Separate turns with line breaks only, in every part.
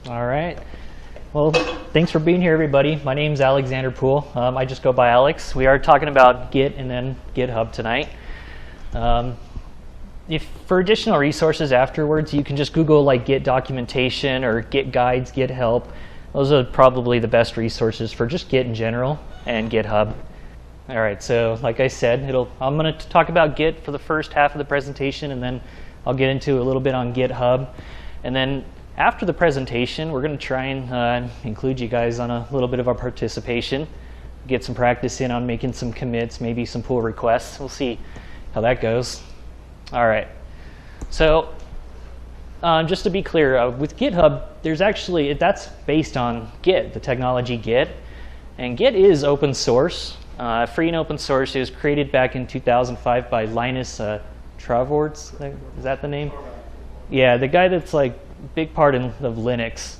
All right. Well, thanks for being here, everybody. My name's Alexander Puhl. I just go by Alex. We are talking about Git and then GitHub tonight. For additional resources afterwards, you can just Google like Git documentation or Git guides, Git help. Those are probably the best resources for just Git in general and GitHub. All right, so like I said, I'm going to talk about Git for the first half of the presentation, and then I'll get into a little bit on GitHub. And then after the presentation, we're going to try and include you guys on a little bit of our participation, get some practice in on making some commits, maybe some pull requests. We'll see how that goes. All right. So just to be clear, with GitHub, that's based on Git, the technology Git. And Git is open source, free and open source. It was created back in 2005 by Linus Torvalds. Is that the name? Yeah, the guy that's like big part of Linux.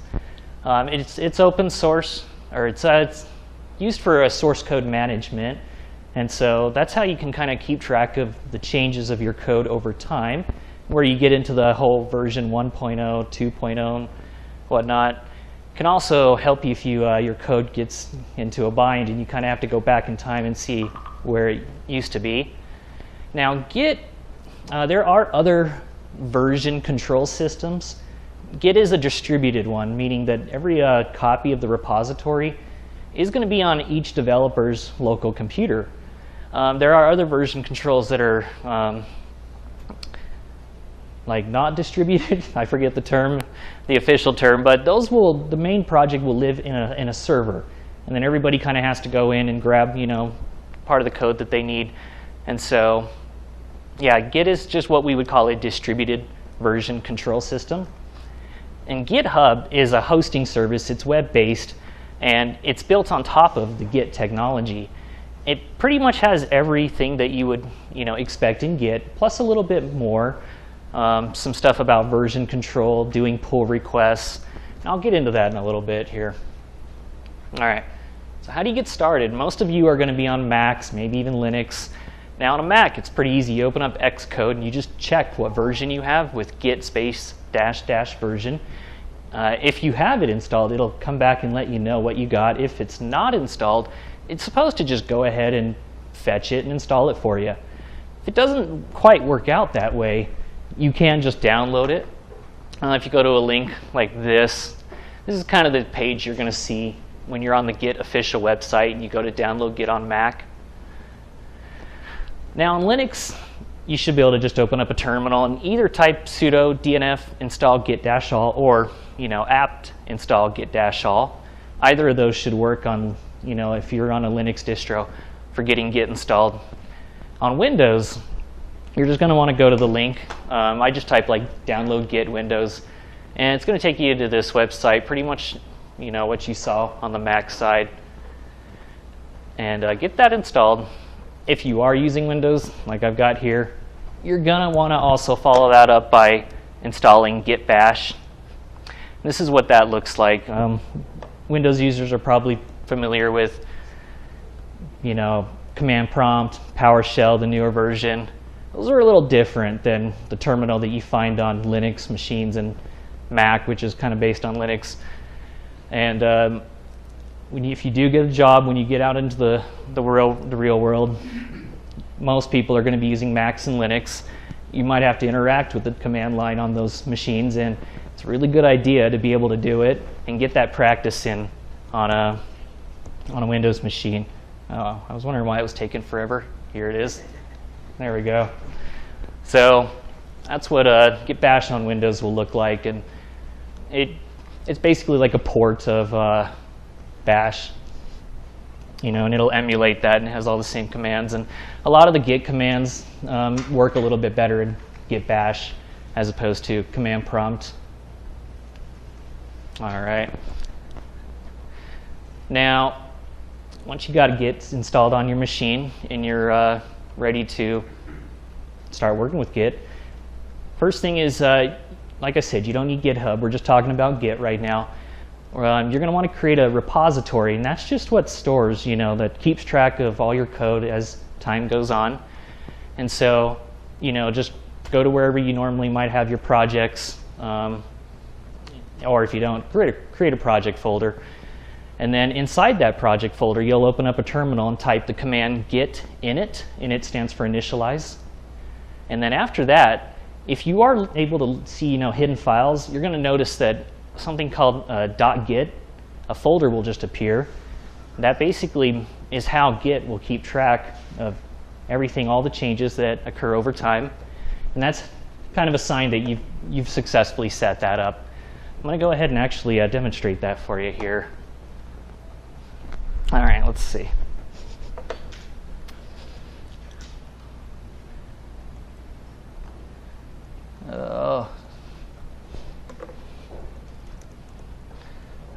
It's open source, or it's used for source code management, and so that's how you can kind of keep track of the changes of your code over time, where you get into the whole version 1.0, 2.0, whatnot. It can also help you if your code gets into a bind and you kind of have to go back in time and see where it used to be. Now Git, there are other version control systems. Git is a distributed one, meaning that every copy of the repository is going to be on each developer's local computer. There are other version controls that are like not distributed. I forget the term, the official term, but the main project will live in a server, and then everybody kind of has to go in and grab part of the code that they need. And so, yeah, Git is just what we would call a distributed version control system. And GitHub is a hosting service. It's web-based, and it's built on top of the Git technology. It pretty much has everything that you would expect in Git, plus a little bit more. Some stuff about version control, doing pull requests. And I'll get into that in a little bit here. All right. So how do you get started? Most of you are going to be on Macs, maybe even Linux. Now on a Mac, it's pretty easy. You open up Xcode and you just check what version you have with git space -- version. If you have it installed, it'll come back and let you know what you got. If it's not installed, it's supposed to just go ahead and fetch it and install it for you. If it doesn't quite work out that way, you can just download it. If you go to a link like this is kind of the page you're going to see when you're on the Git official website and you go to download Git on Mac. Now on Linux, you should be able to just open up a terminal and either type sudo dnf install git-all or apt install git-all. Either of those should work on if you're on a Linux distro for getting Git installed. On Windows, you're just going to want to go to the link. I just type like download Git Windows, and it's going to take you to this website, pretty much what you saw on the Mac side, and get that installed. If you are using Windows, like I've got here, you're going to want to also follow that up by installing Git Bash. This is what that looks like. Windows users are probably familiar with, command prompt, PowerShell, the newer version. Those are a little different than the terminal that you find on Linux machines and Mac, which is kind of based on Linux. And if you do get a job, when you get out into the real world, most people are going to be using Macs and Linux. You might have to interact with the command line on those machines, and it's a really good idea to be able to do it and get that practice in on a Windows machine. I was wondering why it was taking forever. Here it is. There we go. So that's what Git Bash on Windows will look like, and it's basically like a port of Bash, and it'll emulate that and it has all the same commands. And a lot of the Git commands work a little bit better in Git Bash as opposed to command prompt. All right. Now, once you got Git installed on your machine and you're ready to start working with Git, first thing is, like I said, you don't need GitHub. We're just talking about Git right now. You're going to want to create a repository, and that's just what stores, that keeps track of all your code as time goes on. And so, just go to wherever you normally might have your projects. or if you don't, create a project folder. And then inside that project folder, you'll open up a terminal and type the command git init. Init stands for initialize. And then after that, if you are able to see hidden files, you're going to notice that something called .git, a folder will just appear. That basically is how Git will keep track of everything, all the changes that occur over time. And that's kind of a sign that you've successfully set that up. I'm going to go ahead and actually demonstrate that for you here. All right, let's see.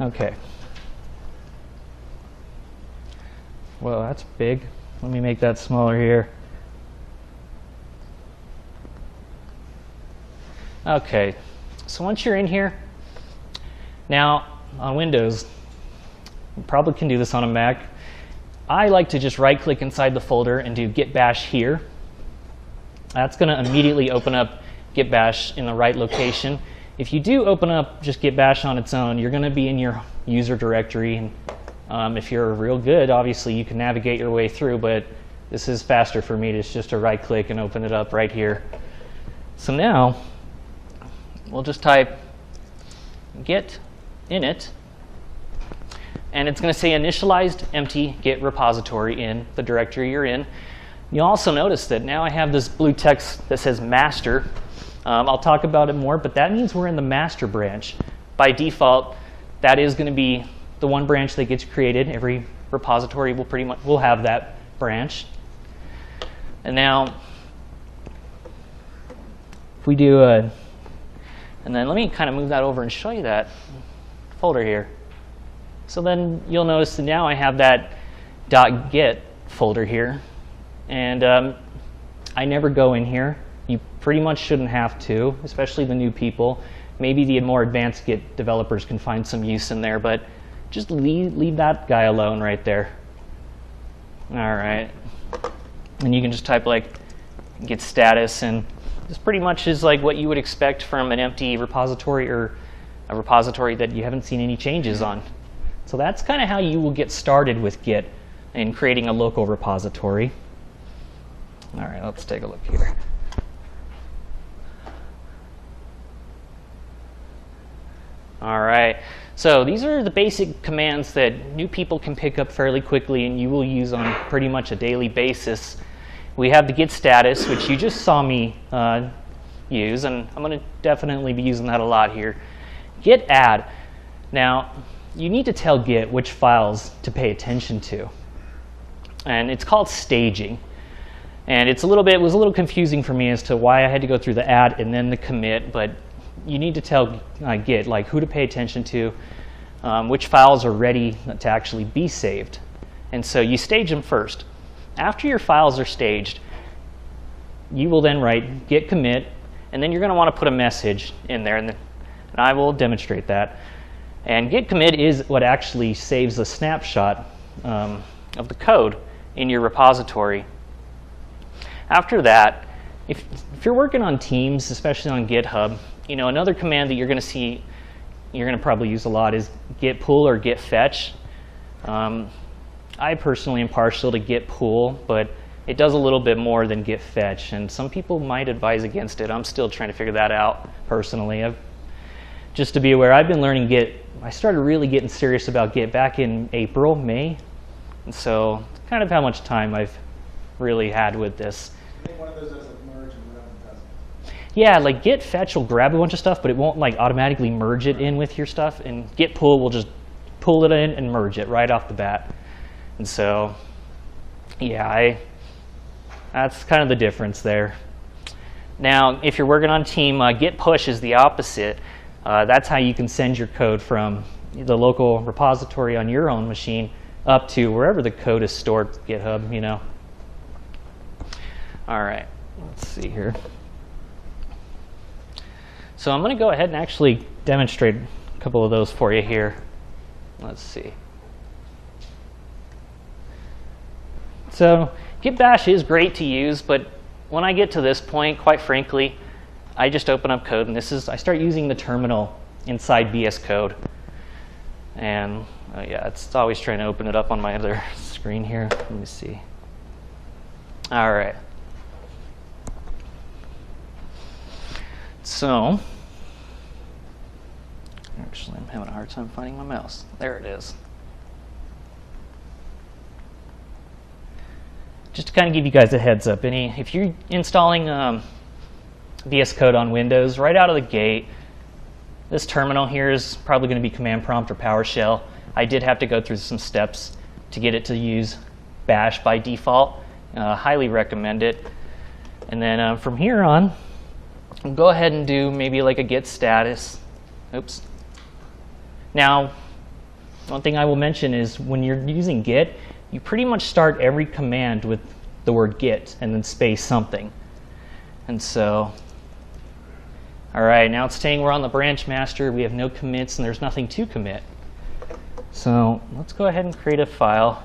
Okay. Well, that's big. Let me make that smaller here. Okay, so once you're in here, now on Windows, you probably can do this on a Mac. I like to just right-click inside the folder and do git bash here. That's going to immediately open up git bash in the right location. If you do open up just git bash on its own, you're going to be in your user directory. And if you're real good, obviously you can navigate your way through, but this is faster for me just to right-click and open it up right here. So now we'll just type git init, and it's going to say initialized empty git repository in the directory you're in. You'll also notice that now I have this blue text that says master. I'll talk about it more, but that means we're in the master branch. By default, that is going to be the one branch that gets created. Every repository will have that branch. And now, if we do and then let me kind of move that over and show you that folder here. So then you'll notice that now I have that .git folder here, and I never go in here. You pretty much shouldn't have to, especially the new people. Maybe the more advanced Git developers can find some use in there, but just leave that guy alone right there. All right, and you can just type like git status, and this pretty much is like what you would expect from an empty repository or a repository that you haven't seen any changes on. So that's kind of how you will get started with Git in creating a local repository. All right, let's take a look here. All right, so these are the basic commands that new people can pick up fairly quickly and you will use on pretty much a daily basis. We have the git status, which you just saw me use, and I'm going to definitely be using that a lot here. Git add. Now, you need to tell Git which files to pay attention to, and it's called staging. And it was a little confusing for me as to why I had to go through the add and then the commit, but you need to tell Git like who to pay attention to, which files are ready to actually be saved. And so you stage them first. After your files are staged, you will then write git commit, and then you're going to want to put a message in there, and I will demonstrate that. And git commit is what actually saves a snapshot of the code in your repository. After that, if you're working on teams, especially on GitHub, another command that you're going to probably use a lot is git pull or git fetch. I personally am partial to git pull, but it does a little bit more than git fetch, and some people might advise against it. I'm still trying to figure that out personally. Just to be aware, I've been learning Git. I started really getting serious about Git back in April, May, and so kind of how much time I've really had with this.
I think one of those does like merge and one of them doesn't.
Yeah, like git fetch will grab a bunch of stuff, but it won't like automatically merge it in with your stuff, and git pull will just pull it in and merge it right off the bat. And so, yeah, that's kind of the difference there. Now, if you're working on team, git push is the opposite. That's how you can send your code from the local repository on your own machine up to wherever the code is stored, GitHub, All right, let's see here. So I'm going to go ahead and actually demonstrate a couple of those for you here. Let's see. So git bash is great to use, but when I get to this point, quite frankly, I just open up code, and I start using the terminal inside VS Code. And yeah, it's always trying to open it up on my other screen here. Let me see. All right. So, actually, I'm having a hard time finding my mouse. There it is. Just to kind of give you guys a heads up, if you're installing VS Code on Windows, right out of the gate, this terminal here is probably going to be Command Prompt or PowerShell. I did have to go through some steps to get it to use Bash by default. Highly recommend it. And then from here on, go ahead and do maybe like a git status. Oops. Now, one thing I will mention is when you're using git, you pretty much start every command with the word git and then space something. And so, all right, now it's saying we're on the branch master. We have no commits and there's nothing to commit. So let's go ahead and create a file.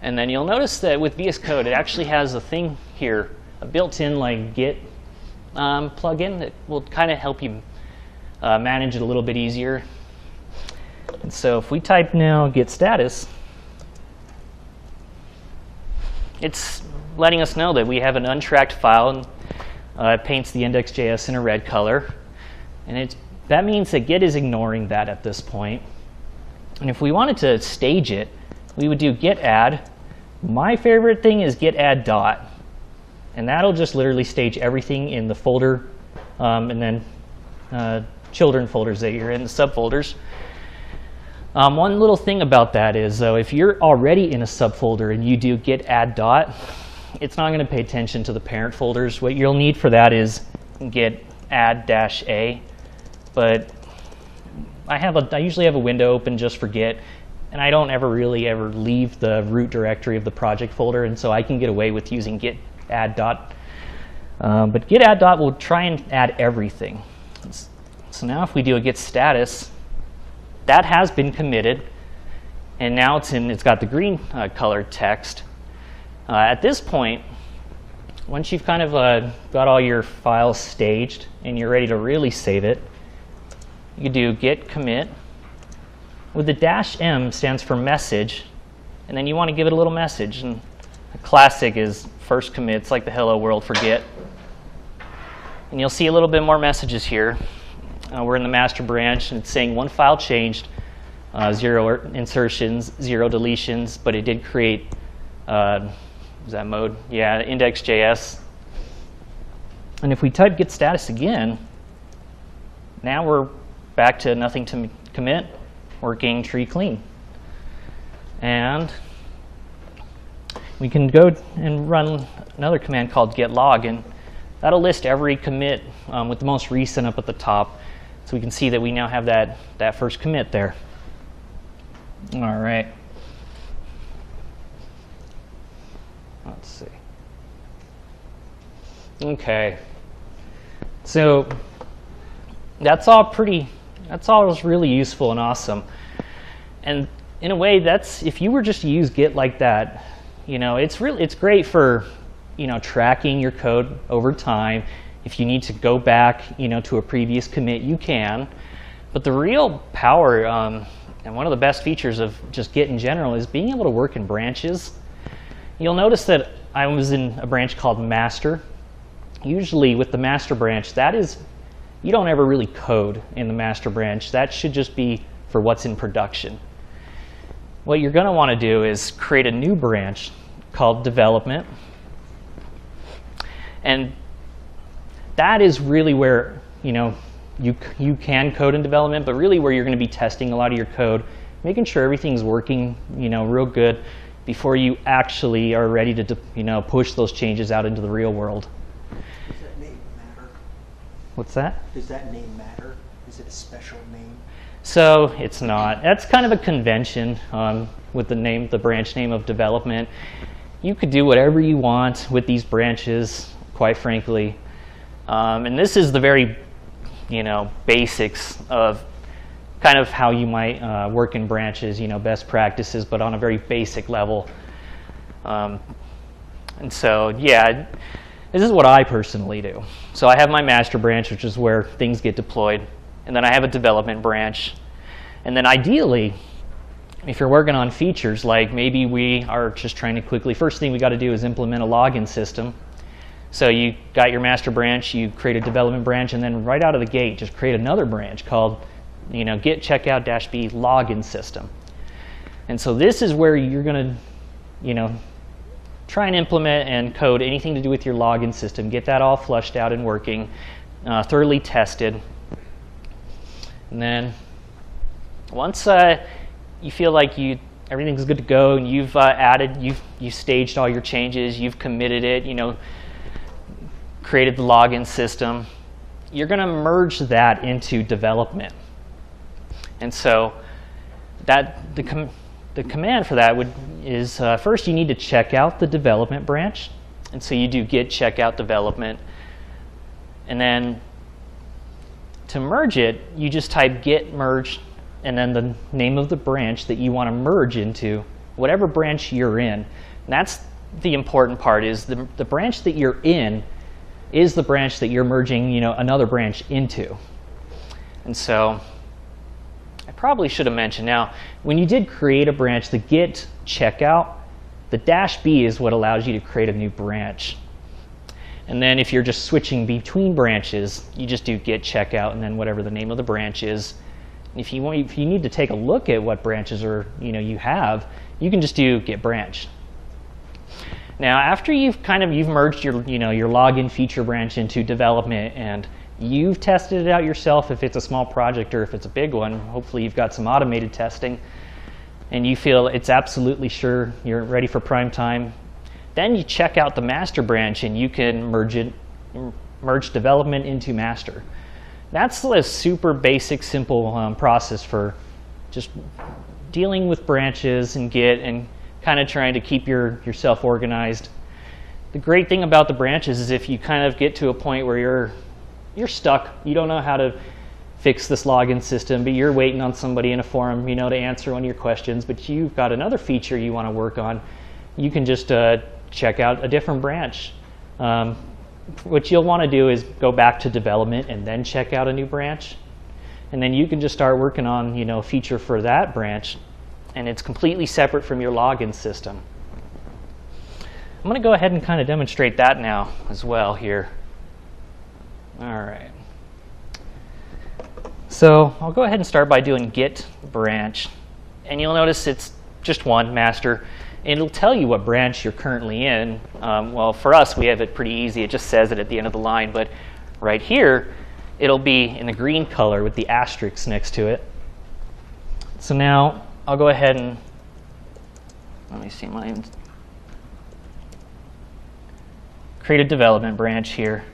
And then you'll notice that with VS Code, it actually has a thing here, a built-in like Git plugin that will kind of help you manage it a little bit easier. And so if we type now git status, it's letting us know that we have an untracked file, and it paints the index.js in a red color. And that means that Git is ignoring that at this point. And if we wanted to stage it, we would do git add. My favorite thing is git add dot. And that'll just literally stage everything in the folder and then children folders that you're in, the subfolders. One little thing about that is, though, if you're already in a subfolder and you do git add dot, it's not going to pay attention to the parent folders. What you'll need for that is git add -a. But I usually have a window open just for Git, and I don't really ever leave the root directory of the project folder, and so I can get away with using git add dot. But git add dot will try and add everything. So now if we do a git status, that has been committed, and now it's got the green colored text. At this point, once you've kind of got all your files staged and you're ready to really save it, you do git commit with the -m stands for message, and then you want to give it a little message. And the classic is first commit. It's like the hello world for Git. And you'll see a little bit more messages here. We're in the master branch, and it's saying one file changed, 0 insertions, 0 deletions, but it did create, is that mode? Yeah, index.js. And if we type git status again, now we're back to nothing to commit, working tree clean. And we can go and run another command called git log, and that'll list every commit with the most recent up at the top. So we can see that we now have that first commit there. All right. Let's see. Okay. So that's all really useful and awesome. And in a way, if you were just to use Git like that, it's great for, tracking your code over time. If you need to go back, to a previous commit, you can. But the real power and one of the best features of just Git in general is being able to work in branches. You'll notice that I was in a branch called master. Usually with the master branch, you don't ever really code in the master branch. That should just be for what's in production. What you're going to want to do is create a new branch called development. And that is really where you can code in development, but really where you're going to be testing a lot of your code, making sure everything's working real good before you actually are ready to push those changes out into the real world.
Does that name matter?
What's that?
Does that name matter? Is it a special name?
So it's not. That's kind of a convention with the branch name of development. You could do whatever you want with these branches, quite frankly. And this is the very, basics of kind of how you might work in branches, best practices, but on a very basic level. And so, yeah, This is what I personally do. So I have my master branch, which is where things get deployed. And then I have a development branch. And then ideally, if you're working on features, like maybe we are just trying to quickly, first thing we got to do is implement a login system. So you got your master branch, you create a development branch, and then right out of the gate, just create another branch called, Git checkout-b login system. And so this is where you're going to, try and implement and code anything to do with your login system. Get that all flushed out and working, thoroughly tested. And then once you feel like everything's good to go and you've you've staged all your changes, you've committed it, created the login system, you're going to merge that into development. And so the command for that is first you need to check out the development branch. And so you do git checkout development. And then to merge it, you just type git merge and then the name of the branch that you want to merge into, whatever branch you're in. And that's the important part, is the branch that you're in is the branch that you're merging another branch into. And so I probably should have mentioned, now, when you did create a branch, the git checkout, the -b is what allows you to create a new branch. And then if you're just switching between branches, you just do git checkout and then whatever the name of the branch is. If you need to take a look at what branches you have, you can just do git branch. Now, after you've merged your your login feature branch into development and you've tested it out yourself, if it's a small project or if it's a big one, hopefully you've got some automated testing, and you feel it's absolutely sure you're ready for prime time, then you check out the master branch and you can merge development into master. That's a super basic, simple process for just dealing with branches and Git and kind of trying to keep yourself organized. The great thing about the branches is if you kind of get to a point where you're stuck, you don't know how to fix this login system, but you're waiting on somebody in a forum, to answer one of your questions, but you've got another feature you want to work on, you can just check out a different branch. What you'll want to do is go back to development and then check out a new branch. And then you can just start working on a feature for that branch, and it's completely separate from your login system. I'm going to go ahead and kind of demonstrate that now as well here. All right. So I'll go ahead and start by doing git branch. And you'll notice it's just one, master. And it'll tell you what branch you're currently in. Well, for us, we have it pretty easy. It just says it at the end of the line. But right here, it'll be in the green color with the asterisk next to it. So now I'll go ahead and, let me see, create a development branch here.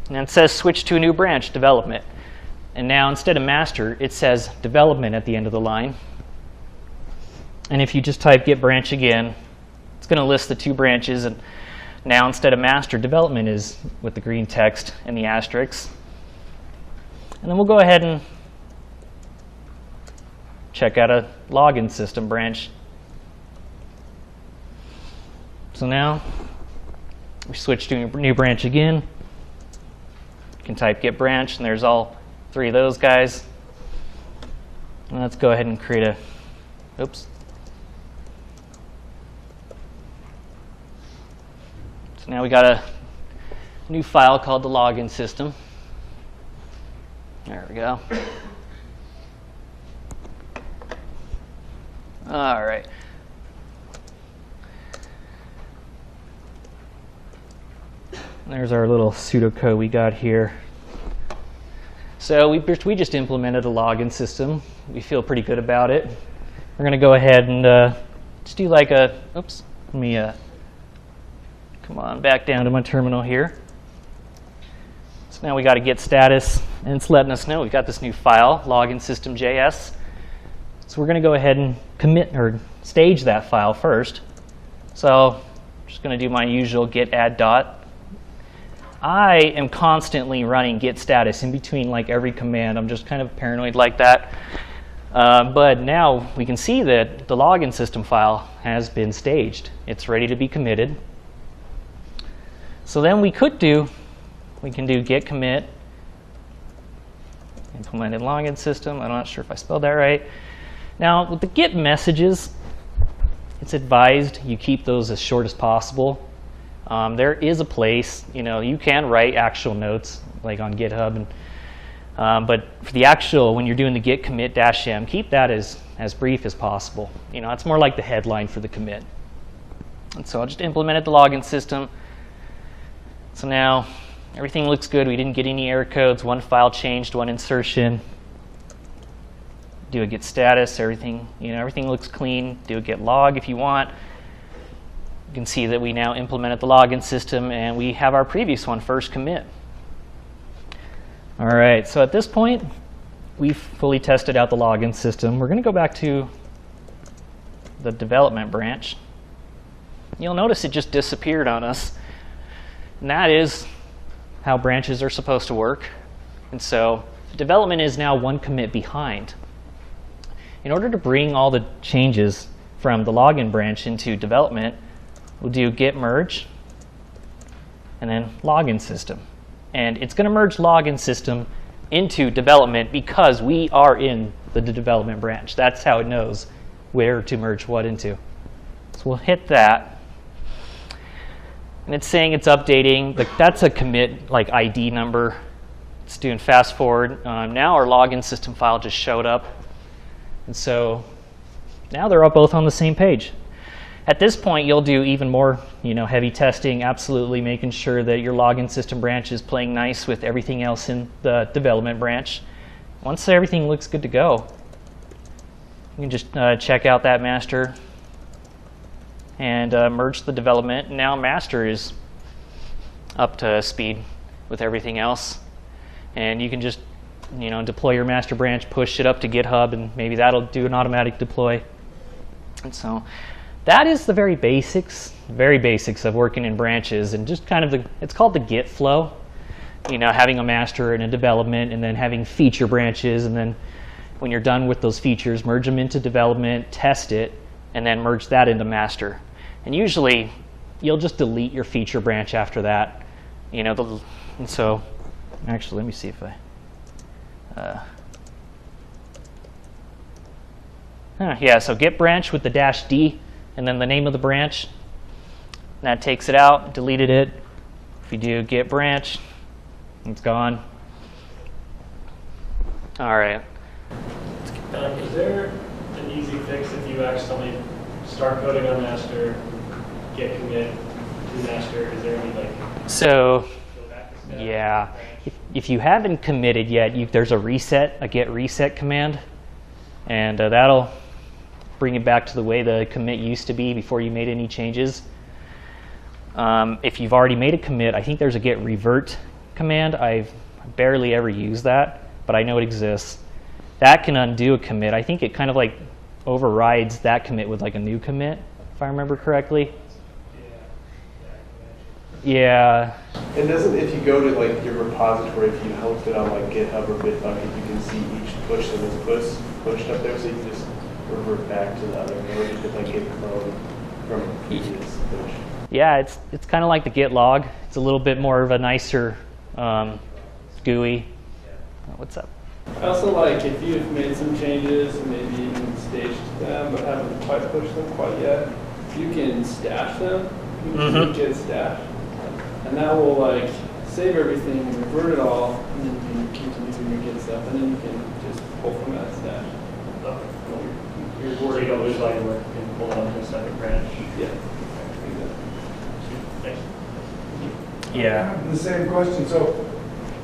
And it says switch to a new branch, development. And now instead of master, it says development at the end of the line. And if you just type git branch again, it's going to list the two branches. And now instead of master, development is with the green text and the asterisks. And then we'll go ahead and check out a login system branch. So now we switch to a new branch again. You can type git branch, and there's all three of those guys. And let's go ahead and create a, oops. So now we got a new file called the login system. There we go. All right. There's our little pseudocode we got here. So we just implemented a login system. We feel pretty good about it. We're going to go ahead and just do like a, oops, let me come on back down to my terminal here. So now we got a git status, and it's letting us know we've got this new file, login system.js. So we're going to go ahead and commit or stage that file first. So I'm just going to do my usual git add dot. I am constantly running git status in between like every command. I'm just kind of paranoid like that. But now we can see that the login system file has been staged. It's ready to be committed. So then we can do git commit implemented login system. I'm not sure if I spelled that right. Now with the git messages, it's advised you keep those as short as possible. There is a place, you can write actual notes like on GitHub, but for the actual, when you're doing the git commit -m, keep that as brief as possible. It's more like the headline for the commit. And so I'll just implemented the login system. So now everything looks good. We didn't get any error codes. One file changed, one insertion. Do a git status. Everything looks clean. Do a git log if you want. You can see that we now implemented the login system, and we have our previous one, first commit. All right, so at this point, we've fully tested out the login system. We're going to go back to the development branch. You'll notice it just disappeared on us. And that is how branches are supposed to work. And so development is now one commit behind. In order to bring all the changes from the login branch into development, we'll do git merge and then login system. And it's going to merge login system into development because we are in the development branch. That's how it knows where to merge what into. So we'll hit that. And it's saying it's updating. That's a commit like ID number. It's doing fast forward. Now our login system file just showed up. And so now they're all both on the same page. At this point, you'll do even more heavy testing, absolutely making sure that your login system branch is playing nice with everything else in the development branch. Once everything looks good to go, you can just check out that master and merge the development. Now master is up to speed with everything else. And you can just deploy your master branch, push it up to GitHub, and maybe that'll do an automatic deploy. And so that is the very basics of working in branches, and just kind of it's called the Git flow. Having a master and a development, and then having feature branches, and then when you're done with those features, merge them into development, test it, and then merge that into master. And usually, you'll just delete your feature branch after that. And so, actually, let me see if yeah, so git branch with the -d, and then the name of the branch. That takes it out, deleted it. If you do git branch, it's gone. All right.
Is there an easy fix if you accidentally start coding on master, git commit to master? Is there any
So,
go back to step?
yeah, if you haven't committed yet, there's a git reset command, and that'll bring it back to the way the commit used to be before you made any changes. If you've already made a commit, I think there's a git revert command. I've barely ever used that, but I know it exists. That can undo a commit. I think it kind of overrides that commit with a new commit, if I remember correctly. Yeah.
And if you go to your repository, if you hosted on GitHub or Bitbucket, you can see each push that was pushed up there, so you can just revert back to the other node. You could git clone from a previous push.
Yeah, it's kind of like the git log. It's a little bit more of a nicer GUI. What's up?
I also if you've made some changes, maybe even staged them, but haven't quite pushed them quite yet, you can stash them. You can do git stash. And that will save everything, revert it all, and then you can continue doing your git stuff, and then you can just pull from that stash.
So you don't lose line work, you can pull it onto a separate branch.
Yeah.
Thanks.
Yeah.
The same question. So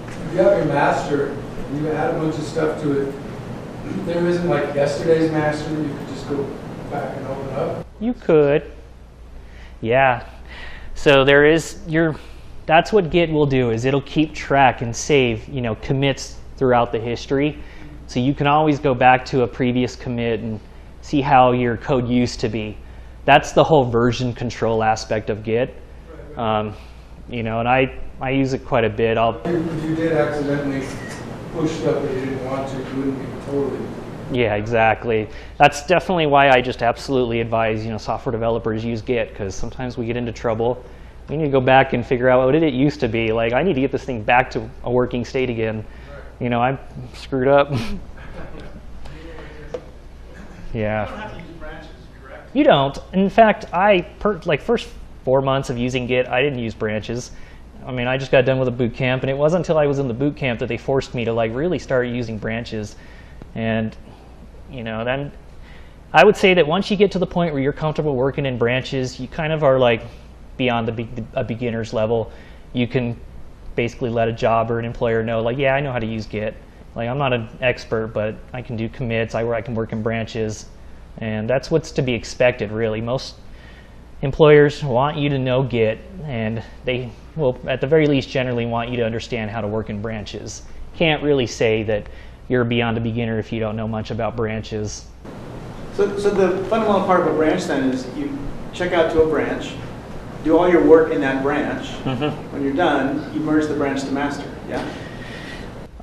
if you have your master, you add a bunch of stuff to it, there isn't yesterday's master, you could just go back and open up?
You could. Yeah. So there is that's what Git will do, is it'll keep track and save, commits throughout the history. So you can always go back to a previous commit and see how your code used to be. That's the whole version control aspect of Git. And I use it quite a bit.
If you did accidentally push stuff that you didn't want to, you wouldn't be totally
Yeah, exactly. That's definitely why I just absolutely advise, software developers use Git, because sometimes we get into trouble. We need to go back and figure out what did it used to be. Like, I need to get this thing back to a working state again. I screwed up. Yeah.
You don't have to use branches, correct?
You don't. In fact, first 4 months of using Git, I didn't use branches. I mean, I just got done with a boot camp, and it wasn't until I was in the boot camp that they forced me to really start using branches. And then I would say that once you get to the point where you're comfortable working in branches, you kind of are beyond a beginner's level. You can basically let a job or an employer know, yeah, I know how to use Git. I'm not an expert, but I can do commits. I can work in branches, and that's what's to be expected, really. Most employers want you to know Git, and they will, at the very least, generally want you to understand how to work in branches. Can't really say that you're beyond a beginner if you don't know much about branches.
So the fundamental part of a branch then is you check out to a branch, do all your work in that branch. When you're done, you merge the branch to master, yeah?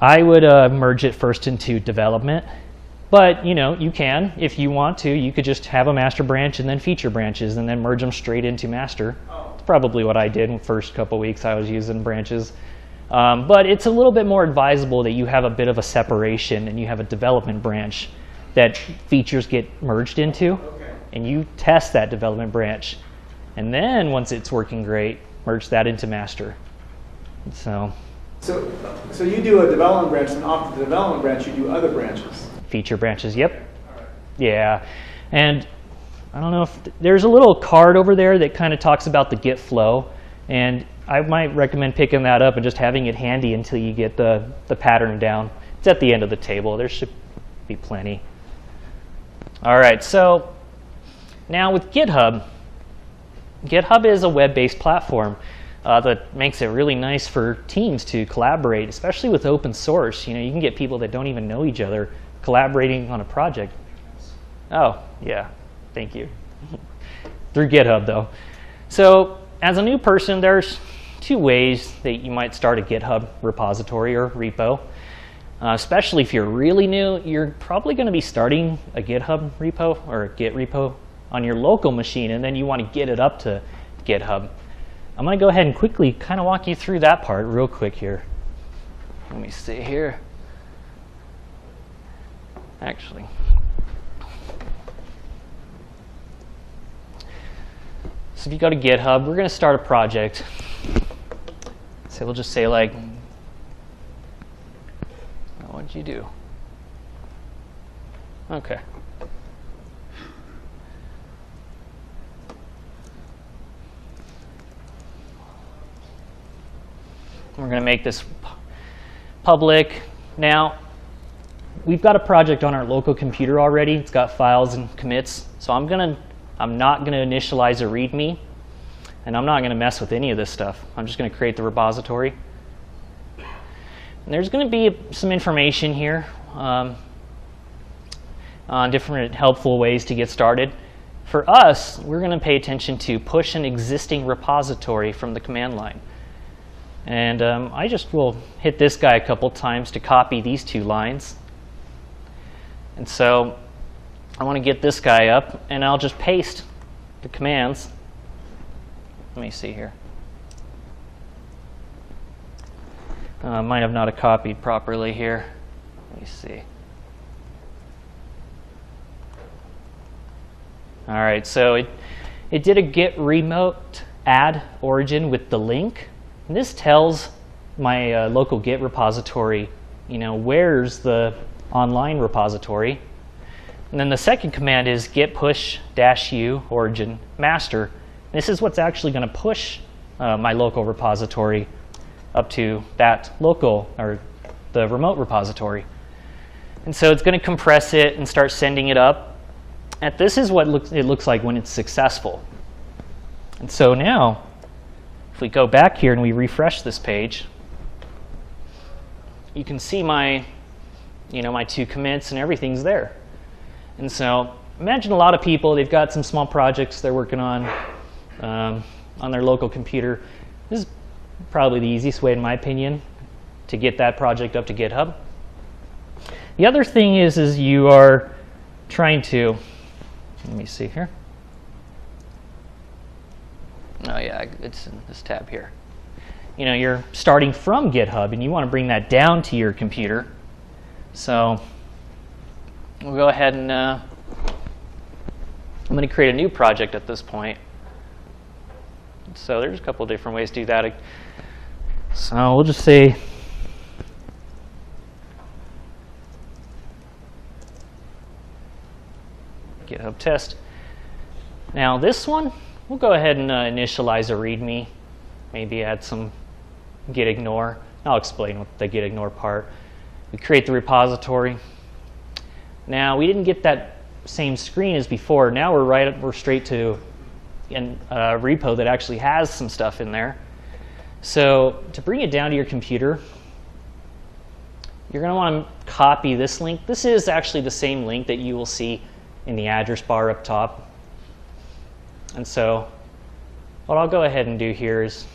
I would merge it first into development, but you can, if you want to, you could just have a master branch and then feature branches and then merge them straight into master. It's probably what I did in the first couple weeks I was using branches. But it's a little bit more advisable that you have a bit of a separation and you have a development branch that features get merged into, and you test that development branch. And then once it's working great, merge that into master. So
you do a development branch, and off the development branch you do other branches.
Feature branches, yep. Yeah, and I don't know if there's a little card over there that kind of talks about the Git flow, and I might recommend picking that up and just having it handy until you get the pattern down. It's at the end of the table. There should be plenty. All right, so now with GitHub, GitHub is a web-based platform that makes it really nice for teams to collaborate, especially with open source. You can get people that don't even know each other collaborating on a project. Oh, yeah, thank you. Through GitHub, though. So as a new person, there's 2 ways that you might start a GitHub repository or repo. Especially if you're really new, you're probably going to be starting a GitHub repo or a Git repo on your local machine, and then you want to get it up to GitHub. I'm going to go ahead and quickly kind of walk you through that part real quick here. Let me see here. Actually, so if you go to GitHub, we're going to start a project. So we'll just say what'd you do? Okay. We're going to make this public. Now, we've got a project on our local computer already. It's got files and commits. So I'm not going to initialize a README, and I'm not going to mess with any of this stuff. I'm just going to create the repository. And there's going to be some information here on different helpful ways to get started. For us, we're going to pay attention to push an existing repository from the command line. And I just will hit this guy a couple times to copy these 2 lines. And so I want to get this guy up, and I'll just paste the commands. Let me see here. Might have not copied properly here. Let me see. All right, so it did a git remote add origin with the link. And this tells my local Git repository, where's the online repository. And then the second command is git push -u origin master. This is what's actually going to push my local repository up to that local or the remote repository. And so it's going to compress it and start sending it up. And this is what it looks like when it's successful. And so now, if we go back here and we refresh this page, you can see my, my 2 commits and everything's there. And so imagine a lot of people, they've got some small projects they're working on their local computer. This is probably the easiest way, in my opinion, to get that project up to GitHub. The other thing is you are trying to, let me see here. Oh yeah, it's in this tab here. You know, you're starting from GitHub and you want to bring that down to your computer. So we'll go ahead and I'm going to create a new project at this point. So there's a couple different ways to do that. So we'll just say GitHub test. Now this one, we'll go ahead and initialize a README. Maybe add some git ignore. I'll explain what the git ignore part. We create the repository. Now we didn't get that same screen as before. Now we're straight to a repo that actually has some stuff in there. So to bring it down to your computer, you're going to want to copy this link. This is actually the same link that you will see in the address bar up top. And so what I'll go ahead and do here is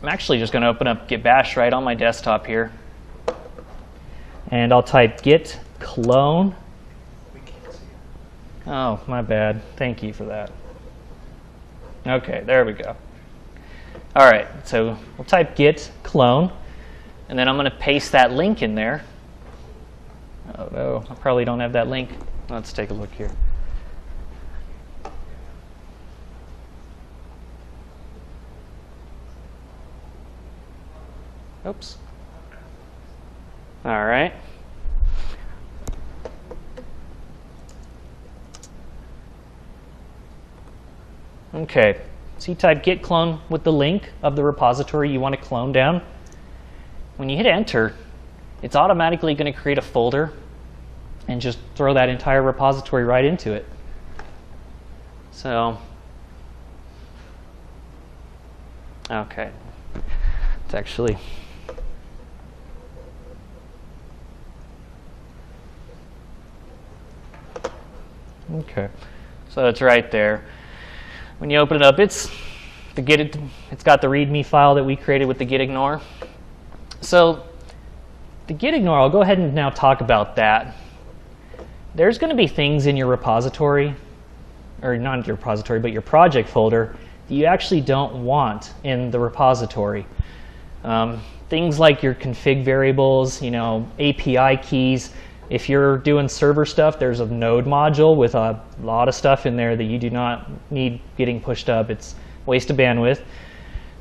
I'm actually just going to open up Git Bash right on my desktop here. And I'll type git clone. Oh, my bad. Thank you for that. OK, there we go. All right, so we'll type git clone. And then I'm going to paste that link in there. Oh, no, I probably don't have that link. Let's take a look here. Oops. All right. OK, so you type git clone with the link of the repository you want to clone down. When you hit enter, it's automatically going to create a folder and just throw that entire repository right into it. So, OK, it's actually OK, so it's right there. When you open it up, it's got the README file that we created with the git ignore. So the git ignore, I'll go ahead and now talk about that. There's going to be things in your repository, or not your repository, but your project folder that you actually don't want in the repository. Things like your config variables, you know, API keys. If you're doing server stuff, there's a node module with a lot of stuff in there that you do not need getting pushed up. It's a waste of bandwidth.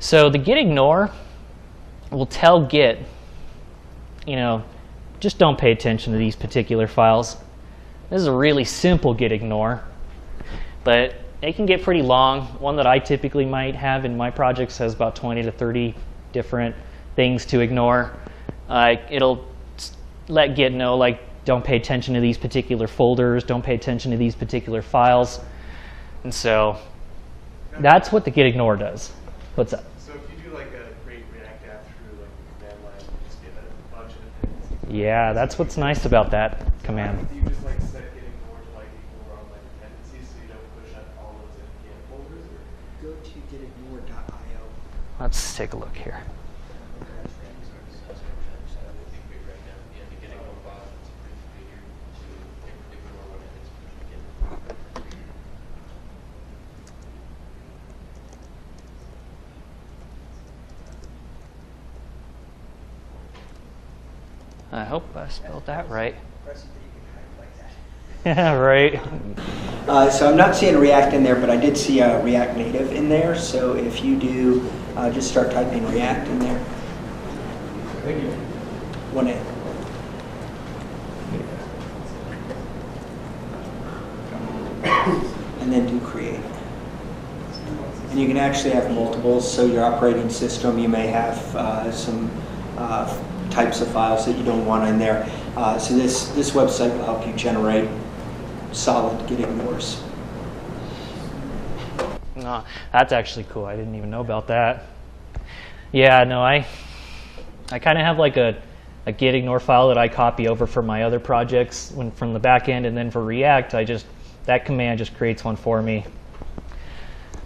So the git ignore will tell Git, you know, just don't pay attention to these particular files. This is a really simple git ignore, but it can get pretty long. One that I typically might have in my projects has about 20 to 30 different things to ignore. It'll let Git know, like, don't pay attention to these particular folders, don't pay attention to these particular files. And so that's what the git ignore does. What's up?
So if you do like a create React app through like the command line, you just get a bunch of dependencies.
Yeah, that's what's nice about that command.
Do you just like set git ignore to like ignore all like dependencies so you don't push up all those Git folders? Or?
Go to gitignore.io.
Let's take a look here. I hope I spelled that right. Yeah, right.
So I'm not seeing React in there, but I did see React Native in there. So if you do, just start typing React in there.
Thank you.
One A. And then do create. And you can actually have multiples. So your operating system, you may have some types of files that you don't want in there. So this website will help you generate solid git ignores.
No, that's actually cool. I didn't even know about that. Yeah, no, I kind of have like a git ignore file that I copy over for my other projects from the back end, and then for React, that command just creates one for me.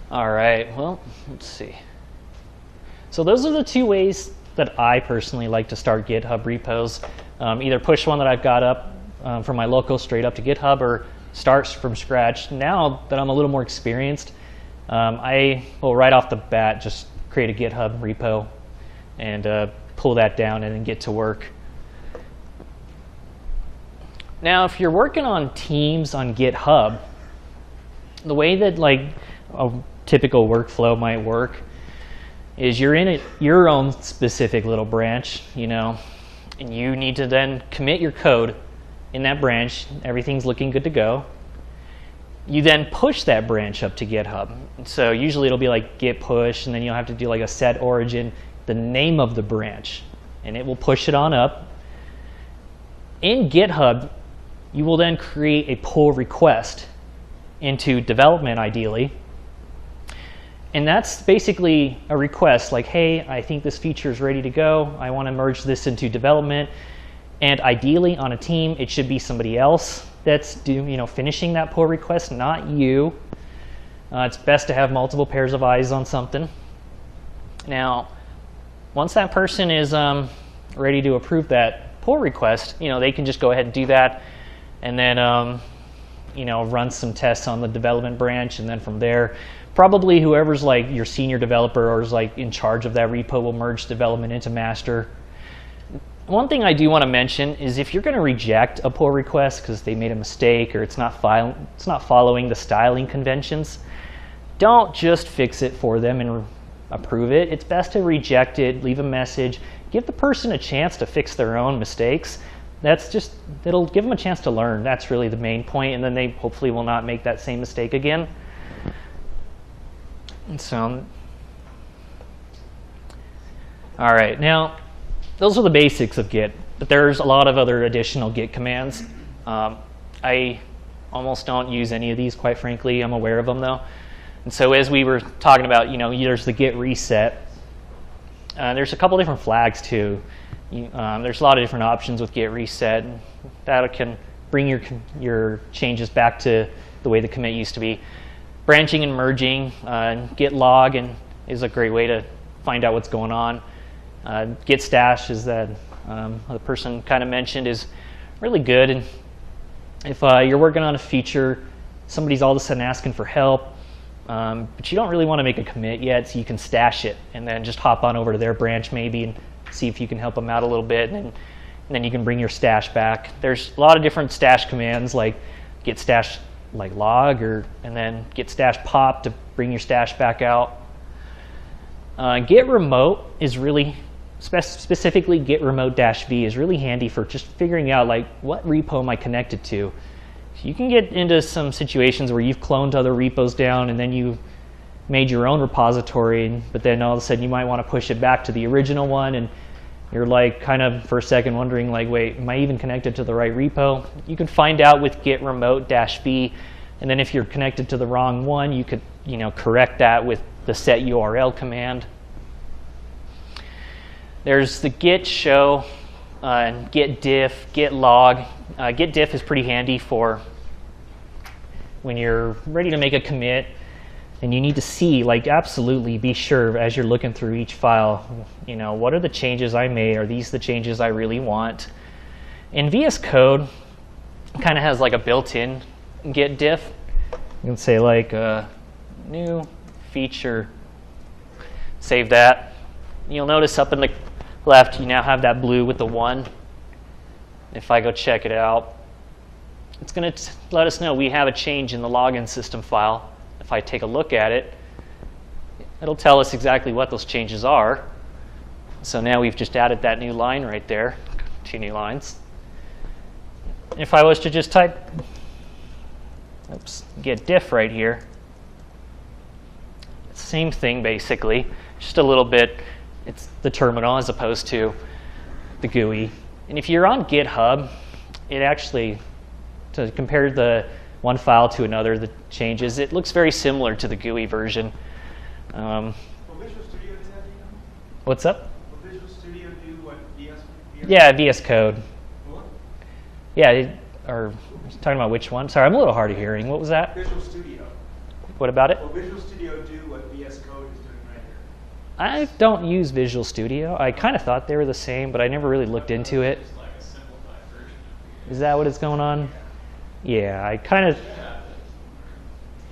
All right, well, let's see. So those are the two ways that I personally like to start GitHub repos. either push one that I've got up from my local straight up to GitHub or start from scratch. Now that I'm a little more experienced, I will right off the bat just create a GitHub repo and pull that down and then get to work. Now, if you're working on teams on GitHub, the way that like a typical workflow might work is you're in your own specific little branch, you know, and you need to then commit your code in that branch. Everything's looking good to go. You then push that branch up to GitHub. So usually it'll be like git push, and then you'll have to do like a set origin, the name of the branch, and it will push it on up. In GitHub, you will then create a pull request into development, ideally. And that's basically a request like, hey, I think this feature is ready to go. I want to merge this into development. And ideally, on a team, it should be somebody else that's finishing that pull request, not you. It's best to have multiple pairs of eyes on something. Now, once that person is ready to approve that pull request, they can just go ahead and do that, and then run some tests on the development branch, and then from there, probably whoever's like your senior developer or is like in charge of that repo will merge development into master. One thing I do want to mention is if you're going to reject a pull request because they made a mistake or it's not following the styling conventions, don't just fix it for them and approve it. It's best to reject it, leave a message, give the person a chance to fix their own mistakes. It'll give them a chance to learn. That's really the main point, and then they hopefully will not make that same mistake again. And so, all right, now those are the basics of Git, but there's a lot of other additional Git commands. I almost don't use any of these, quite frankly. I'm aware of them though. And so as we were talking about, there's the Git reset. There's a couple different flags too. There's a lot of different options with Git reset. That can bring your changes back to the way the commit used to be. Branching and merging, Git log is a great way to find out what's going on. Git stash is that the person kind of mentioned is really good. And if you're working on a feature, somebody's all of a sudden asking for help, but you don't really want to make a commit yet, so you can stash it and then just hop on over to their branch maybe and see if you can help them out a little bit, and then you can bring your stash back. There's a lot of different stash commands like git stash like log, and then git stash pop to bring your stash back out. Git remote is really, specifically git remote -v is really handy for just figuring out like what repo am I connected to. So you can get into some situations where you've cloned other repos down and then you made your own repository, but then all of a sudden you might want to push it back to the original one, and you're like kind of for a second wondering like, wait, am I even connected to the right repo? You can find out with git remote -v, and then if you're connected to the wrong one, you could correct that with the set URL command. There's the git show, git diff, git log. Git diff is pretty handy for when you're ready to make a commit and you need to see, like, absolutely be sure as you're looking through each file, what are the changes I made? Are these the changes I really want? And VS Code kind of has like a built-in git diff. You can say like new feature, save that. You'll notice up in the left, you now have that blue with the 1. If I go check it out, it's going to let us know we have a change in the login system file. If I take a look at it, it'll tell us exactly what those changes are. So now we've just added that new line right there, 2 new lines. If I was to just type, git diff right here, same thing basically, just a little bit, it's the terminal as opposed to the GUI. And if you're on GitHub, it actually, to compare the one file to another, the changes, it looks very similar to the GUI version.
Will Visual Studio do that,
What's up?
Will Visual Studio do what VS?
Yeah, VS Code.
What?
Yeah, or talking about which one? Sorry, I'm a little hard of hearing. What was that?
Visual Studio.
What about it?
Will Visual Studio do what VS Code is doing right here?
I don't use Visual Studio. I kind of thought they were the same, but I never really looked into it.
It's like a simple
Is that what is going on? Yeah, I kind of.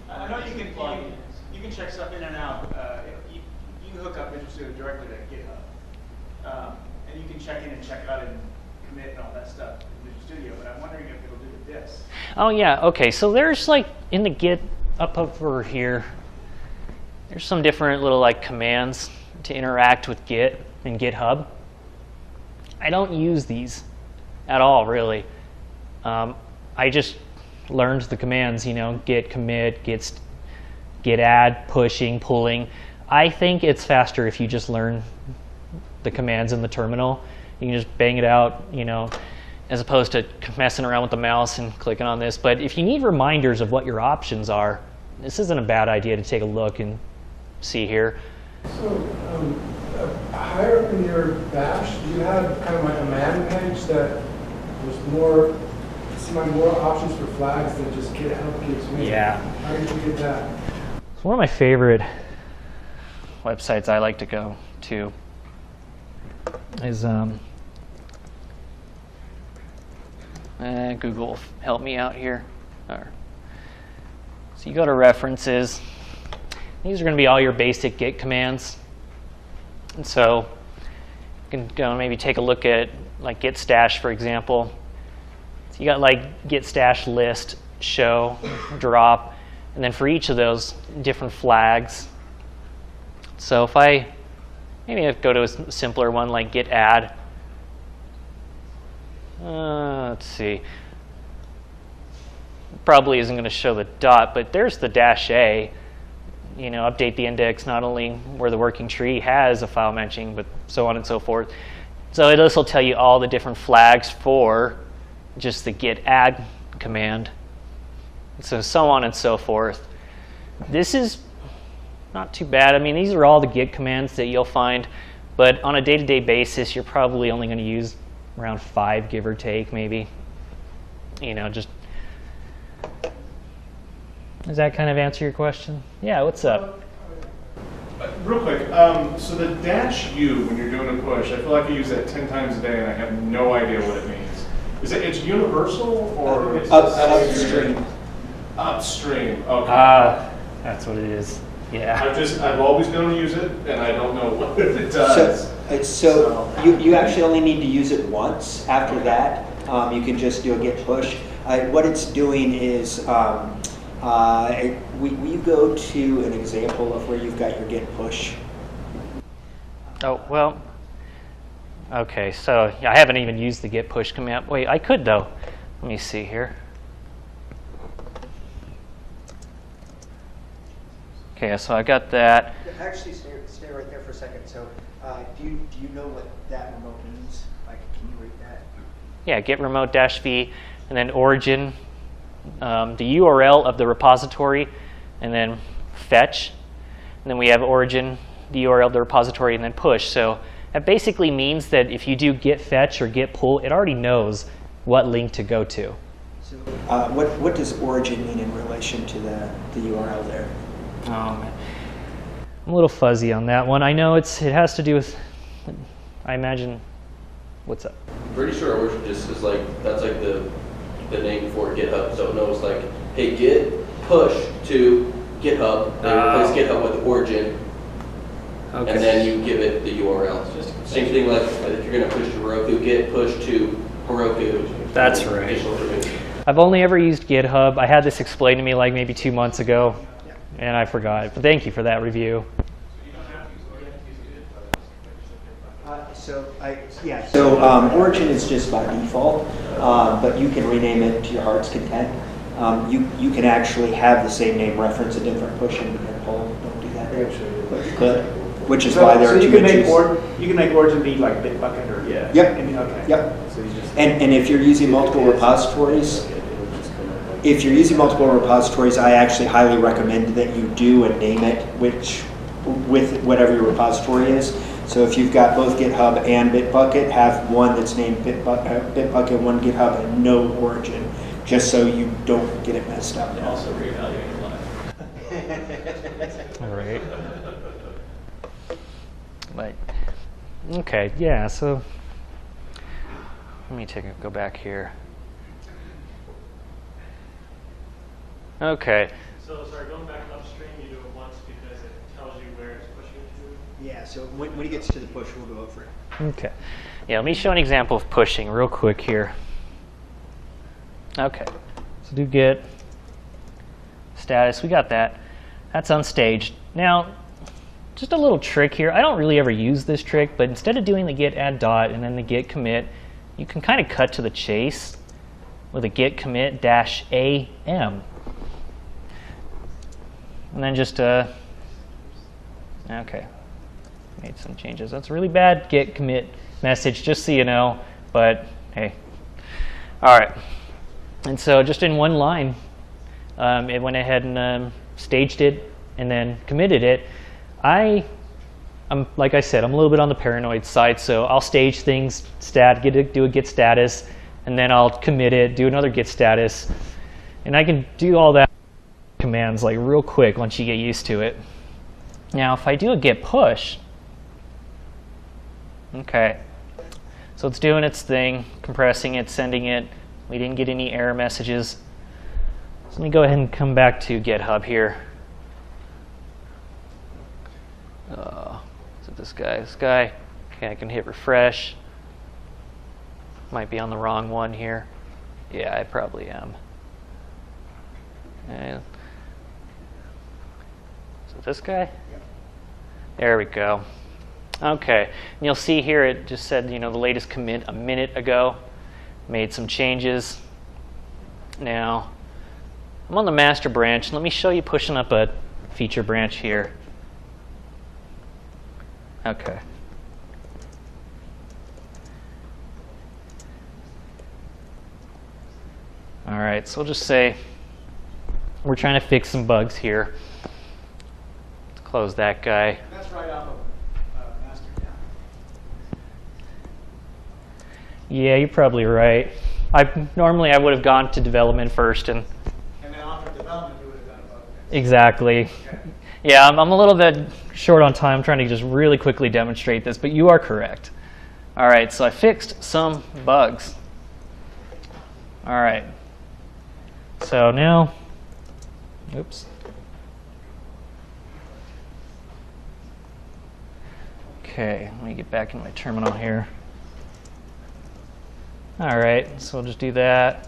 I know you can check stuff in and out. You can hook up Visual Studio directly to GitHub, and you can check in and check out and commit and all that stuff in Visual Studio. But I'm wondering if it'll do this.
Oh yeah, okay. So there's like in the Git up over here. There's some different little like commands to interact with Git and GitHub. I don't use these at all, really. I just learned the commands, you know, git commit, git add, pushing, pulling. I think it's faster if you just learn the commands in the terminal. You can just bang it out, you know, as opposed to messing around with the mouse and clicking on this. But if you need reminders of what your options are, this isn't a bad idea to take a look and see here.
So higher up in your bash, do you have kind of like a man page that there's more options for flags than just GitHub gives me?
Yeah.
How did you get that?
It's one of my favorite websites I like to go to is Google, help me out here. So you go to references. These are going to be all your basic Git commands. And so you can go and maybe take a look at like git stash, for example. So you got like git stash list, show, drop, and then for each of those different flags. So if I go to a simpler one like git add. Let's see. Probably isn't going to show the dot, but there's the -a. You know, update the index not only where the working tree has a file mentioning, but so on and so forth. So this will tell you all the different flags for just the git add command. So on and so forth. This is not too bad. I mean, these are all the Git commands that you'll find, but on a day-to-day basis, you're probably only going to use around 5, give or take, maybe. You know, just. Does that kind of answer your question? Yeah, what's up?
Real quick, so the -u when you're doing a push, I feel like I use that 10 times a day and I have no idea what it means. It's universal or it's
upstream?
Upstream, okay.
That's what it is. Yeah.
I've always known to use it and I don't know what it does.
So you actually only need to use it once. After that, you can just do a git push. What it's doing is will you go to an example of where you've got your git push?
Oh, well, okay, so I haven't even used the git push command. Wait, I could though. Let me see here. Okay, so I got that.
Actually, stay right there for a second. So, do you know what that remote means? Like, can you read that?
Yeah, git remote -v, and then origin, the URL of the repository, and then fetch. And then we have origin, the URL of the repository, and then push. So that basically means that if you do git fetch or git pull, it already knows what link to go to.
So, what does origin mean in relation to the URL there?
I'm a little fuzzy on that one. I know it has to do with, I imagine, what's up?
I'm pretty sure origin just is like, that's like the name for GitHub. So it knows like, hey, git push to GitHub, then replace GitHub with origin,
Okay.
and then you give it the URL. Same thing like if you're going to push to Heroku, git push to Heroku.
That's right. I've only ever used GitHub. I had this explained to me like maybe 2 months ago, and I forgot. But thank you for that review.
So origin is just by default, but you can rename it to your heart's content. You can actually have the same name reference a different push and pull. Don't do that. But you could, which is why there are two issues.
You can make origin be like Bitbucket or
Yep.
I mean, okay.
Yep.
So you just
And if you're using multiple repositories, I actually highly recommend that you do and name it with whatever your repository is. So if you've got both GitHub and Bitbucket, have one that's named Bitbucket, one GitHub, and no origin, just so you don't get it messed up.
Also reevaluate your life.
All right. But, okay, yeah, so let me go back here. Okay.
So, sorry, going back upstream, you do it once because it tells you where it's pushing to?
Yeah, so when he gets to the push, we'll go over it.
Okay. Yeah, let me show an example of pushing real quick here. Okay. So do git status. We got that. That's unstaged. Now, just a little trick here. I don't really ever use this trick, but instead of doing the git add dot and then the git commit, you can kind of cut to the chase with a git commit -am. And then just, okay, made some changes. That's a really bad git commit message, just so you know, but hey. All right, and so just in one line, it went ahead and staged it and then committed it. Like I said, I'm a little bit on the paranoid side, so I'll stage things, do a git status, and then I'll commit it, do another git status, and I can do all that commands like real quick once you get used to it. Now, if I do a git push, okay, so it's doing its thing, compressing it, sending it. We didn't get any error messages. So let me go ahead and come back to GitHub here. Is it this guy? This guy. Okay, I can hit refresh. Might be on the wrong one here. Yeah, I probably am. Okay. Is it this guy?
Yep.
There we go. Okay, and you'll see here it just said, the latest commit a minute ago. Made some changes. Now, I'm on the master branch. Let me show you pushing up a feature branch here. Okay. All right, so we'll just say we're trying to fix some bugs here. Let's close that guy.
That's right off of master down.
Yeah, you're probably right. Normally I would have gone to development first and
And then off of development, you would have done a bug fix.
exactly.
Okay.
Yeah, I'm a little bit short on time. I'm trying to just really quickly demonstrate this, but you are correct. All right, so I fixed some bugs. All right. So now, oops. Okay, let me get back in my terminal here. All right, so we'll just do that.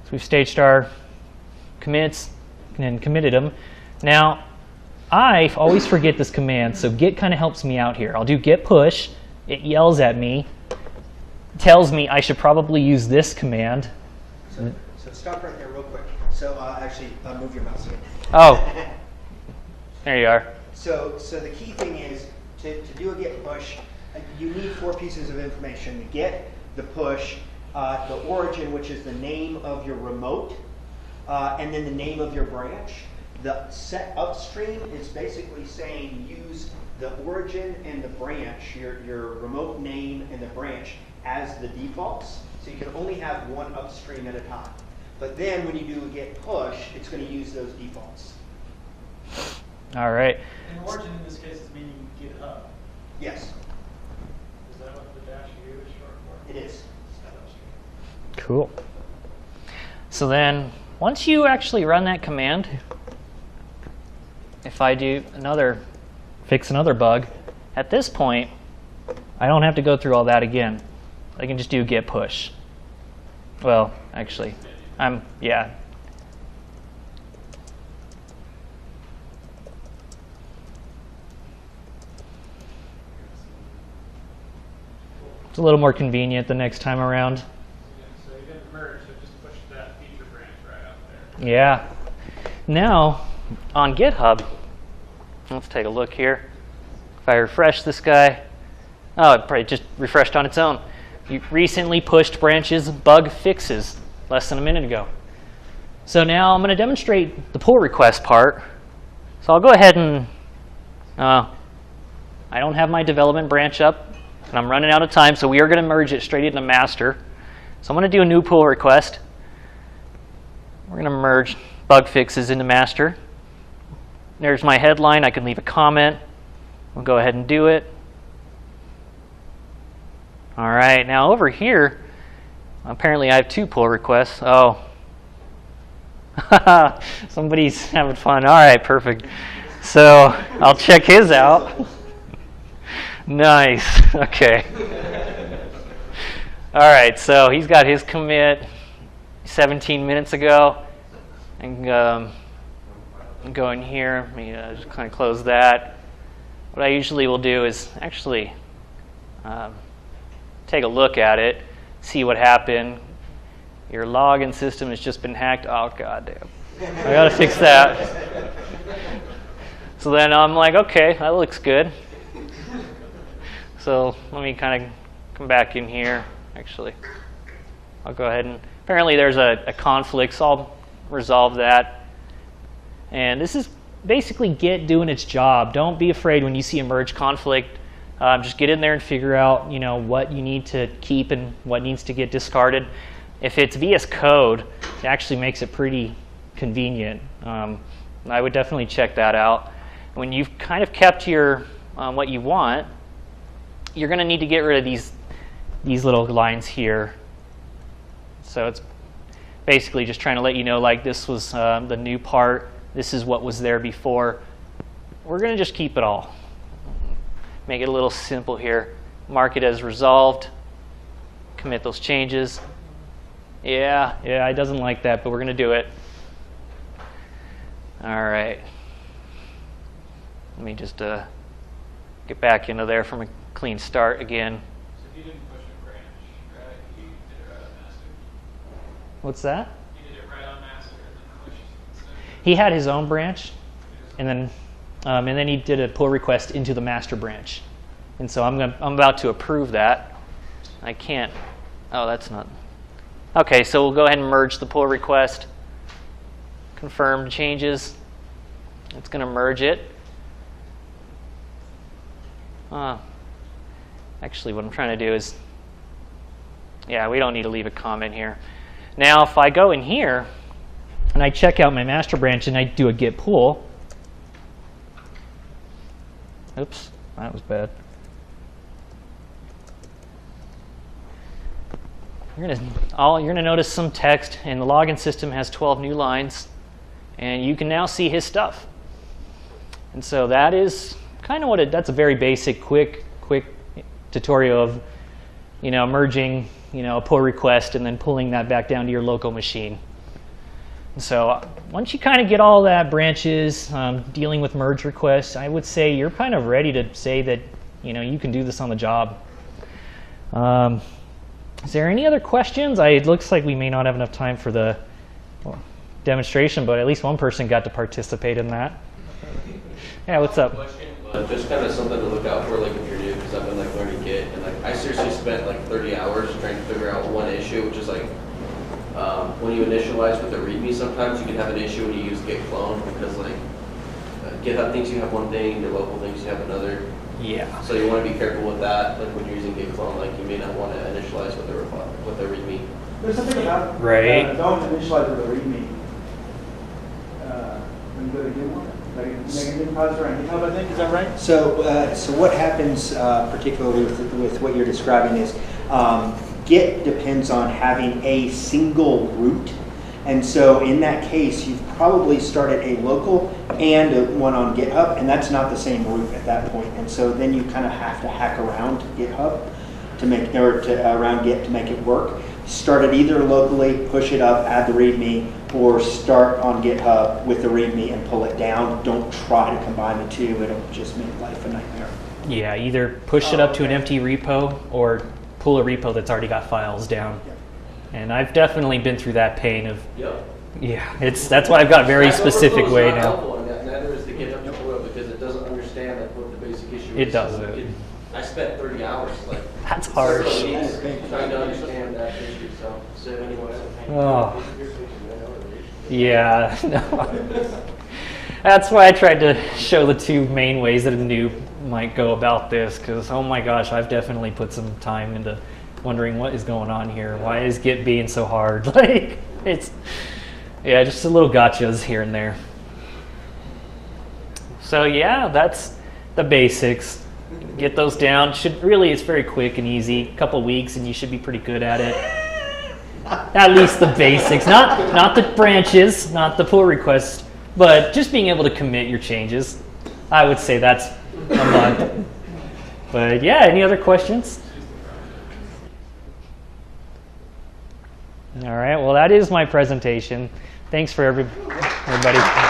So we've staged our commits and committed them. Now, I always forget this command, so git kind of helps me out here. I'll do git push. It yells at me, tells me I should probably use this command.
So stop right there real quick. So actually, move your mouse again.
Oh, there you are.
So the key thing is to do a git push, you need 4 pieces of information: the git, the push, the origin, which is the name of your remote, and then the name of your branch. The set upstream is basically saying use the origin and the branch, your remote name and the branch, as the defaults. So you can only have one upstream at a time. But then when you do a git push, it's going to use those defaults.
All right.
And origin in this case is meaning GitHub.
Yes,
Is that what the -u is short for?
it is.
Cool. So then, once you actually run that command, if I do fix another bug, at this point, I don't have to go through all that again. I can just do git push. Well, actually, yeah. It's a little more convenient the next time around.
So you didn't merge, so just push that feature branch right up there.
Yeah. Now, on GitHub, let's take a look here. If I refresh this guy, oh, it probably just refreshed on its own. You recently pushed branches bug fixes less than a minute ago. So now I'm going to demonstrate the pull request part. So I'll go ahead and, I don't have my development branch up, and I'm running out of time, so we are going to merge it straight into master. So I'm going to do a new pull request. We're going to merge bug fixes into master. There's my headline. I can leave a comment. We'll go ahead and do it. All right, now over here, apparently I have 2 pull requests. Oh, somebody's having fun. All right, perfect. So I'll check his out. Nice. Okay. All right, so he's got his commit 17 minutes ago. And go in here. Let me just kind of close that. What I usually will do is actually take a look at it, see what happened. Your login system has just been hacked. Oh, goddamn. I got to fix that. So then I'm like, okay, that looks good. So let me kind of come back in here. Actually, I'll go ahead and apparently there's a conflict, so I'll resolve that. And this is basically Git doing its job. Don't be afraid when you see a merge conflict. Just get in there and figure out, what you need to keep and what needs to get discarded. If it's VS Code, it actually makes it pretty convenient. I would definitely check that out. When you've kind of kept your what you want, you're going to need to get rid of these little lines here. So it's basically just trying to let you know, like, this was the new part. This is what was there before. We're going to just keep it all. Make it a little simple here. Mark it as resolved. Commit those changes. Yeah, it doesn't like that, but we're going to do it. All right. Let me just get back into there from a clean start again.
So if you didn't push a branch, right? You did it right on master.
What's that?
You did it right on master and then pushed.
He had his own branch, and then he did a pull request into the master branch. And so I'm about to approve that. I can't. Oh, that's not. Okay, so we'll go ahead and merge the pull request. Confirm changes. It's going to merge it. Actually, what I'm trying to do is, yeah, we don't need to leave a comment here. Now, if I go in here and I check out my master branch and I do a git pull. Oops, that was bad. You're gonna notice some text, and the login system has 12 new lines, and you can now see his stuff. And so that is kind of that's a very basic, quick tutorial of, merging, a pull request and then pulling that back down to your local machine. And so once you kind of get all that branches, dealing with merge requests, I would say you're kind of ready to say that, you can do this on the job. Is there any other questions? It looks like we may not have enough time for the demonstration, but at least one person got to participate in that. Yeah, what's up?
Just kind of something to look out for, like if you're new, because I've been learning Git, and I seriously spent 30 hours trying to figure out one issue, which is when you initialize with the README, sometimes you can have an issue when you use git clone, because GitHub thinks you have one thing, your local thinks you have another.
Yeah.
So you want to be careful with that. When you're using git clone, you may not want to initialize with the README.
There's something about
right.
Don't initialize with a README. When you go to Git one, like a new repository on GitHub, I think, is that right?
So what happens, particularly with what you're describing, is Git depends on having a single root. And so in that case, you've probably started a local and one on GitHub, and that's not the same root at that point. And so then you kind of have to hack around GitHub around Git to make it work. Start it either locally, push it up, add the README, or start on GitHub with the README and pull it down. Don't try to combine the two. It'll just make life a nightmare.
Yeah, either push it up to an empty repo or pull a repo that's already got files down.
Yep.
And I've definitely been through that pain of,
Yep.
yeah, that's why I've got a very specific way now.
Neither is the GitHub tutorial, because it doesn't understand what the basic issue is.
It doesn't.
I spent 30 hours
That's harsh.
trying to understand that issue. So anyway.
Oh. Yeah. No. That's why I tried to show the two main ways that a noob might go about this, because oh my gosh, I've definitely put some time into wondering what is going on here. Why is Git being so hard? It's just a little gotchas here and there. So yeah, that's the basics. Get those down. It's very quick and easy. A couple weeks and you should be pretty good at it. At least the basics, not the branches, not the pull requests, but just being able to commit your changes. I would say that's a month. But yeah, any other questions? All right, well, that is my presentation. Thanks for everybody.